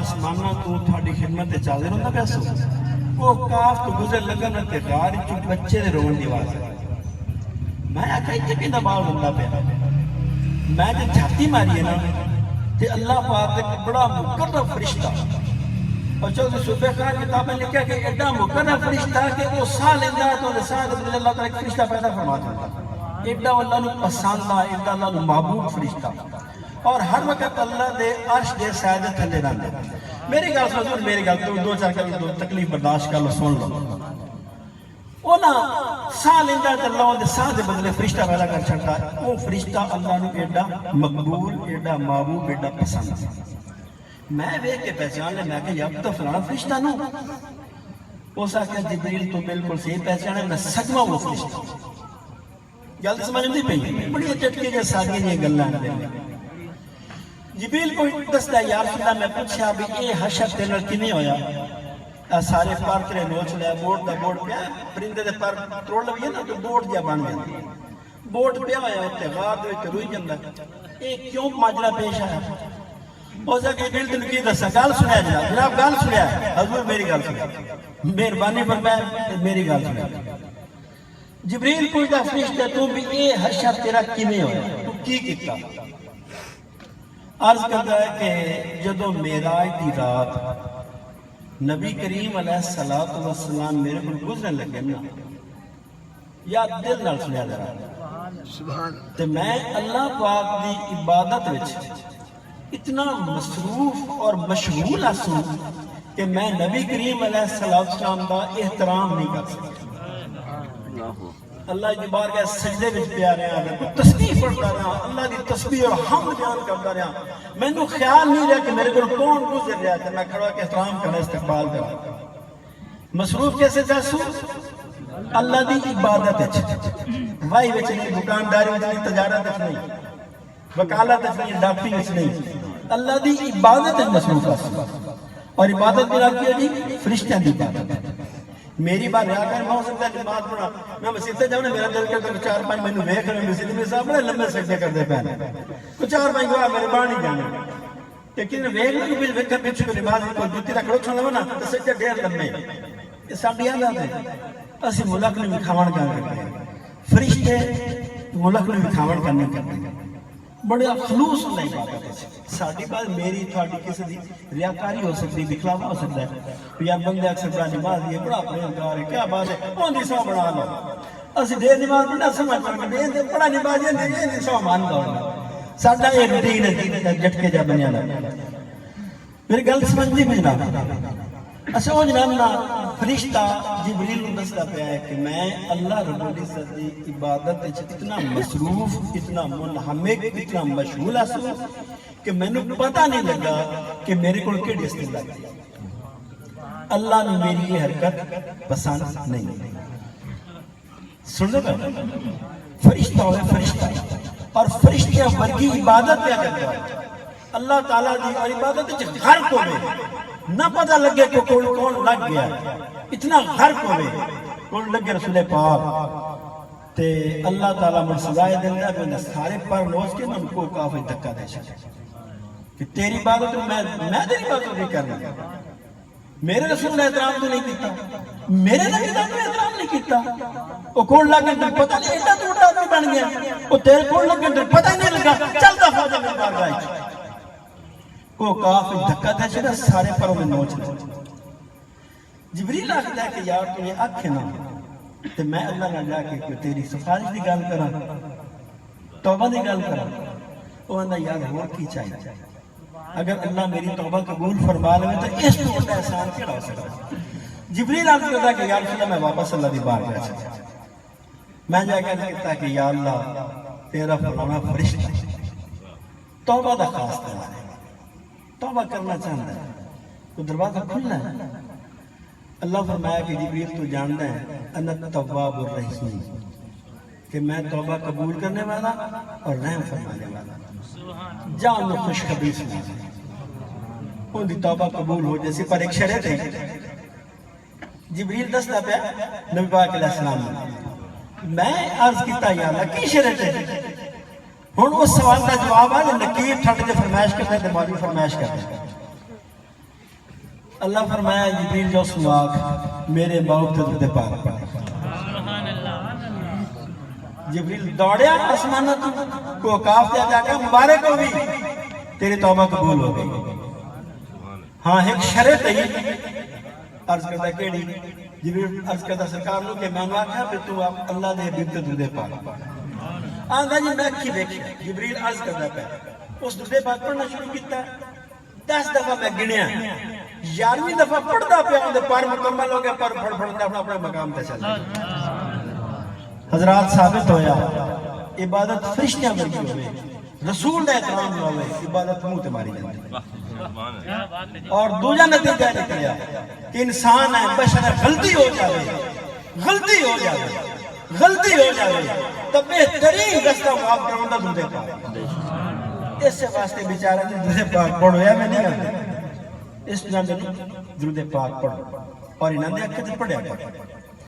آسمانہ تو تھوڑی خدمت چاہتے رہتا پیا سو وہ کاف تو گزر لگن تے غار چ بچے دے رون دی آواز میں آخیا اتنے کیندا بال بندہ پیا میں جب چھاتی ماری ہے نا تے اللہ پاک ایک بڑا مقرب فرشتہ اور چودھری صوفیہ خان کتابیں لکھا کہ ایڈا مقرب فرشتہ کہ وہ ساہ لیندہ ہے تو ساہ دے اللہ تعالیٰ ایک فرشتہ پیدا فرما دیتا ایڈا اللہ نو پسند ہے ایڈا اللہ نو محبوب فرشتہ اور ہر وقت اللہ دے عرش دے سائے تھلے رہندے میری گل سن میری گل تو دو چار گل تکلیف برداشت کر لو سن لو وہ نا ساہ لیندہ ہے تو اللہ دے ساہ دے بدلے فرشتہ پیدا کر چھڑتا ہے وہ فرشتہ اللہ نو ایڈا مقبول ایڈا محبوب ایڈا پسند ہے میں ویک کے پہچان لے میں کہ یاب تو فلانا فرشتہ نو وہ سا کہ جبریل تو بالکل صحیح پہچان ہے میں سچما وہ فرشتہ گل سمجھ نہیں پئی بڑی چٹکی جو سادی یہ گلاں دے جبریل کو دستا یا رسول اللہ میں پوچھا بھی اے حشر تے نال کیویں ہویا سارے پر تیرے نوچ لیا بوٹ دا بوٹ پیا پرندے دے پر تروڑ لویے نا تو بوٹ جا بن گیا بوٹ پیا ہویا اوتے غار دے وچ روئی جندا اے کیوں ماجرا پیش آیا ہو سکے دل دل کی دسا گل سنیا جناب گل سنیا حضور میری گل سنیا مہربانی فرمائے میری گل سنیا جبریل پوچھتا فرشتہ تو بھی اے حشر تیرا کیویں ہویا تو کی کیتا عرض کرتا ہے کہ جدو معراج دی رات نبی کریم علیہ السلام میرے کو گزرنے لگے نا یا دل نال سنیا ذرا تے میں اللہ پاک دی عبادت وچ اتنا مصروف اور مشغول آسوں کہ میں نبی کریم علیہ السلام کا احترام نہیں کر سکتا اللہ کی بارگاہ سجدے میں پیارے آنے تسبیح پڑھتا رہا اللہ کی تسبیح اور حمد بیان کرتا رہا میں نے خیال نہیں رہا کہ میرے کو کون گزر رہا تھا میں کھڑا کہ احترام کرنا استقبال کرنا مصروف کیسے جاسو اللہ دی عبادت ہے وائی وچ نہیں دکانداری وچ نہیں تجارت وچ نہیں وکالت وچ نہیں ڈاکٹری وچ نہیں اللہ دی عبادت ہے مصروف ہے اور عبادت بھی رکھی ہے جی فرشتیاں دی عبادت ہے میری بات رہا کر میں ہو سکتا ہے نماز پڑھا میں مسجد سے جاؤں میرا دل کرتا چار پانچ میں نے ویکھ رہے مسجد میں صاحب بڑے لمبے سجدے کرتے پہنے کچھ چار پانچ گواہ میرے باہر نہیں جانے لیکن ویکھ لیں کہ ویکھ کر پیچھے کو نماز کو جوتی رکھ لو چھوڑ لو نا تو سجدے ڈھیر لمبے یہ ساڈی عادت ہے اسی ملک نے وکھاون کرتے ہیں فرشتے ملک نے وکھاون کرنے کرتے ہیں بڑے خلوص نہیں عبادت ہے ساڈی بات میری تھوڑی کسی دی ریاکاری ہو سکتی دکھلاوا ہو سکتا ہے یار بندے اکثر بڑا نماز دیے بڑا پرہیزگار ہے کیا بات ہے اون دی سو بنا لو اسی دیر نماز پڑھنا سمجھ پڑ کے دیر بڑا نماز دی سو مان لو ساڈا یہ روٹین ہے جھٹکے جا بنیا نا میری گل سمجھ نہیں بجنا اچھا وہ جناب نا فرشتہ جبریل کو دستا پیا ہے کہ میں اللہ رب العزت کی عبادت اتنا مصروف اتنا منہمک اتنا مشغول ہوں کہ میں نے پتہ نہیں لگا کہ میرے کو کیڑی استعمال کی اللہ نے میری یہ حرکت پسند نہیں سن لو فرشتہ ہوئے فرشتہ اور فرشتہ ورگی عبادت پہ کرتا ہے اللہ تعالیٰ دی اور عبادت غرق ہوئے نہ پتہ لگے کہ کون لگ گیا اتنا غرق ہوئے کون لگے رسول پاک تے اللہ تعالیٰ من سزائے دیندہ کہ انہیں سارے پر نوز کے من کو کافی دکا دے شکے کہ تیری عبادت میں تیری عبادت نہیں کرنا میرے رسول نے احترام تو نہیں کیتا میرے نبی نے احترام نہیں کیتا وہ کون لگے تو پتہ نہیں ایڈا تو اٹھا بھی بن گیا وہ تیرے کون لگے تو پتہ نہیں لگا چلتا فوجہ میں بار گائی وہ کافی دھکا تھا شدہ سارے پروں میں نوچ لے جبریل آخدا ہے کہ یار تو یہ اکھ نہ تو میں اللہ نہ جا کے تیری سفارش دی گل کرا توبہ دی گل کرا وہ اندہ یار ہوا کی چاہیے اگر اللہ میری توبہ قبول فرما لے تو اس کو بڑا احسان کیا ہو سکتا جبریل آخدا کہتا کہ یا رسول اللہ میں واپس اللہ دی بار گیا چاہتا میں جا کے کہتا کہ یا اللہ تیرا فلانا فرشتہ توبہ دا خاص طرح ہے توبہ کرنا چاہتا ہے تو دروازہ کھلنا ہے اللہ فرمایا کہ جبریل تو جانتا ہے انا التواب الرحیم کہ میں توبہ قبول کرنے والا اور رحم فرمانے والا جان میں خوشخبری سنا ان کی توبہ قبول ہو جیسے پر ایک شرط ہے جبریل دستا پہ نبی پاک علیہ السلام نے میں عرض کیتا یا اللہ کی شرط ہے ہن اس سوال کا جواب ہے نکیر ٹھٹ کے فرمائش کرتے ہیں موجود فرمائش کرتے ہیں اللہ فرمایا جبریل جو سواک میرے باؤ تے درود پاک پڑھ. جبریل دوڑیا آسمانہ کو کاف دیا جا کے مبارک ہو گئی تیری توبہ قبول ہو گئی. ہاں ایک شرط ہے عرض کرتا کیڑی جبریل عرض کرتا سرکار نو کہ میں نے آکھا پھر تو اللہ دے حبیب تے درود پاک پڑھ. آندا جی میں کی دیکھیا جبریل عرض کرتا پہ اس درود پاک پڑھنا شروع کیتا 10 دفعہ میں گنیا 11ویں دفعہ پڑھتا پیا اندے پر مکمل ہو گیا پر پڑھ پڑھتا اپنے مقام تے چلا. حضرات ثابت ہویا عبادت فرشتیاں ورگی ہوئے رسول دا احترام ہوئے عبادت منہ تے ماری جاندی. اور دوجا نتیجہ نکلیا کہ انسان ہے بشر ہے غلطی ہو جاوے تو بہترین رستہ معاف کروندا درود پاک. اس سے واسطے بیچارہ نے درود پاک پڑھو یا میں نہیں کرتے اس نام درود پاک پڑھو اور انہاں دے اکھے تے پڑھیا کرو.